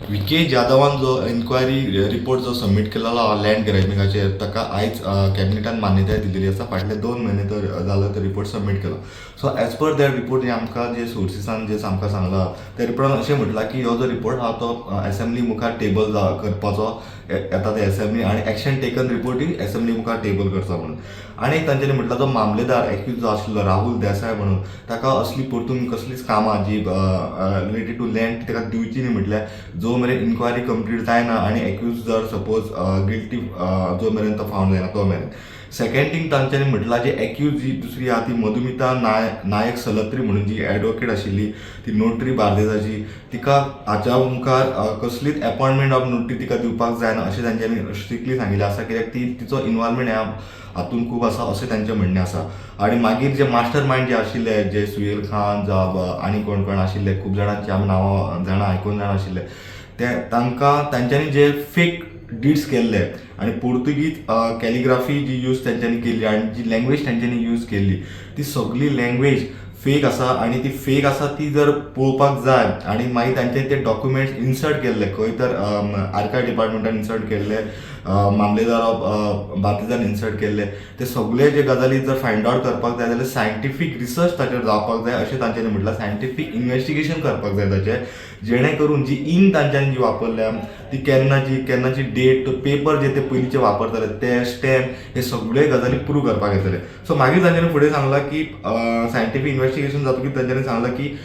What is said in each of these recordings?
विके जाधवान जो inquiry report जो submit केलेलो लँड ग्रॅबिंगाचेर ताका आयज कॅबिनेटान मान्यताय दिलेली आसा. फाटले 2 म्हयने तर जालो तो रिपोर्ट सबमीट केलो. So as per that report जे आमकां जे सोर्सिसान जे आमकां सांगला त्या रिपोर्टान अशें म्हटलां की हो जो रिपोर्ट आहा तो असेंब्ली मुखार टेबल करपाचो येता ते असेंब्ली आनी एक्शन टेकन रिपोर्टूय असेंब्ली मुखार टेबल करचो म्हणून. आनी तांच्यांनी म्हटलां जो मामलेदार एक्यूज जो आशिल्लो राहुल देसाय म्हणून ताका असली परतून कसलीच कामां जी रिलेटेड टू लँड ताका दिवची न्ही म्हटल्यार जो मेरेन इन्क्वायरी कंप्लीट जायना आनी एक्यूज जर सपोज गिल्टी जो मेरेन तो फावंड जायना तो मेरेन. सेकंड थिंग तांच्यांनी म्हटलां जे एक्यूज जी दुसरी आहा ती मधुमिता नायक सलत्री म्हणून जी एडवोकेट आशिल्ली ती नोटरी बार्देजाची तिका हाच्या मुखार कसलीच अपॉयंटमेंट ऑफ नोटरी तिका दिवपाक जायना अशें तांच्यांनी स्ट्रिक्टली सांगिल्लें आसा. कित्याक तिचो इन्वॉल्वमेंट ह्या हातून खूब आसा अशें तांचें म्हणणें आसा. आनी मागीर जे मास्टर मायंड जे आशिल्ले जे सुहेल खान जावं आनी कोण कोण आशिल्ले खूब जाणांची आमी नांवां जाणां आयकून जाणा आशिल्ले ते तांकां तांच्यांनी जे फेक डीड्स केल्ले आनी पोर्तुगीज कॅलिग्राफी जी यूज तांच्यांनी केल्ली आनी जी लँग्वेज तांच्यांनी यूज केल्ली ती सगळी लँग्वेज फेक आसा. आनी ती फेक आसा ती जर पळोवपाक जाय आनी मागीर तांचे ते डॉक्युमेंट्स इन्सर्ट केल्ले खंय तर आर्कायव डिपार्टमेंटान इन्सर्ट केल्ले मामलेदार ऑफ बार्देजान इन्सर्ट केल्ले ते सगळे जे गजाली जर फायंड आवट करपाक जाय जाल्यार सायंटिफीक रिसर्च ताचेर जावपाक जाय अशें तांच्यांनी म्हटलां. सायंटिफीक इन्वेस्टिगेशन करपाक जाय ताचें जेणे करून जी इंक तांच्यांनी जी वापरल्या ती केन्नाची डेट पेपर जे ते पयलींचे वापरताले ते स्टॅम्प हे सगळे गजाली प्रूव करपाक येतले. सो मागीर तांच्यांनी फुडें सांगलां की सायंटिफीक इन्वेस्टिगेशन जातकीर तांच्यांनी सांगलां की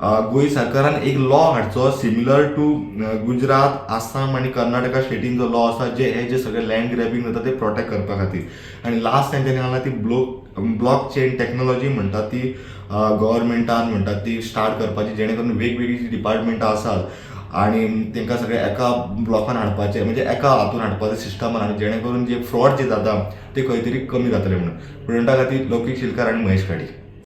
गोंय सरकारान एक लॉ हाडचो सिमिलर टू गुजरात आसाम आनी कर्नाटका स्टेटीन जो लॉ आसा हे जे सगळे लँड ग्रॅबिंग जाता ते प्रोटेक्ट करपा खातीर. आनी लास्ट तांच्यांनी सांगलां ती ब्लॉक चेन टॅक्नॉलॉजी म्हणटा ती गव्हर्मेंटान म्हणटा ती स्टार्ट करपाची जेणे करून वेगवेगळी जी डिपार्टमेंटां आसात आनी तांकां सगळे एका ब्लॉकान हाडपाचें म्हणजे एका हातून हाडपाचें सिस्टमान आनी जेणे करून जे फ्रॉड जे जाता ते खंय तरी कमी जातले म्हणून. प्रुडंटा खातीर लौकीक शिलकार आनी महेश खाडी.